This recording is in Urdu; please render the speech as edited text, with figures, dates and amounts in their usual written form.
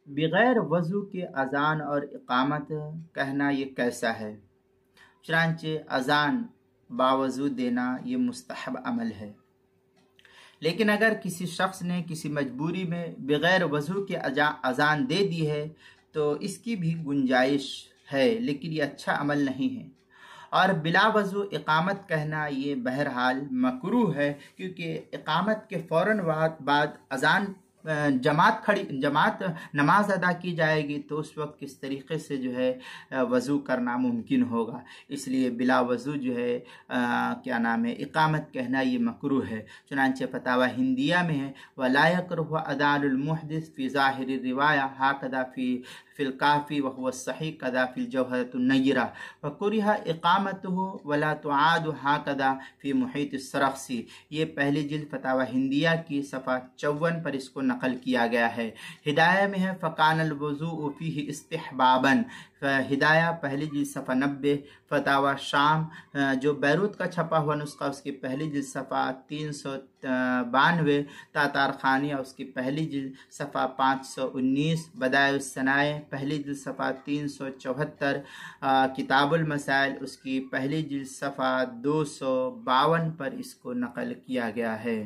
بغیر وضو کے اذان اور اقامت کہنا یہ کیسا ہے؟ چنانچہ اذان باوضو دینا یہ مستحب عمل ہے، لیکن اگر کسی شخص نے کسی مجبوری میں بغیر وضو کے اذان دے دی ہے تو اس کی بھی گنجائش ہے، لیکن یہ اچھا عمل نہیں ہے۔ اور بلا وضو اقامت کہنا یہ بہرحال مکروہ ہے، کیونکہ اقامت کے فوراً بعد اذان جماعت نماز ادا کی جائے گی، تو اس وقت کس طریقے سے جو ہے وضو کرنا ممکن ہوگا؟ اس لیے بلا وضو جو ہے اقامت کہنا یہ مکروہ ہے۔ چنانچہ فتاوی ہندیہ میں ہے وَلَا يَكْرُهُ أَذَانُ الْمُحْدِثِ فِي ظَاهِرِ الرِّوَایَةِ هَكَذَا فِي الْكَافِي وَهُوَ الصَّحِيحُ كَذَا فِي الْجَوْهَرَةِ النَّيِّرَةِ وَكُرِهَ إِقَامَتُهُ وَلَا تُعَادُ هَكَذَا فِي مُحِيطِ السَّرَخْسِي۔ یہ پہلی جلد فتاوی ہندیہ کی صفحہ 54 پر اس کو نقل کیا گیا ہے۔ ہدایہ میں ہے فَكَانَ الْوُضُوءُ فِيهِ اسْتِحْبَابًا، ہدایہ پہلی جلد صفحہ 90، فتاوی شام جو بیروت کا چھپا ہوا نسخہ اس کی پہلی جلد صفحہ 392، تاتار خانیہ اس کی پہلی جلد صفحہ 519، بدائع الصنائع پہلی جلد صفحہ 374، کتاب المسائل اس کی پہلی جلد صفحہ 252 پر اس کو نقل کیا گیا ہے۔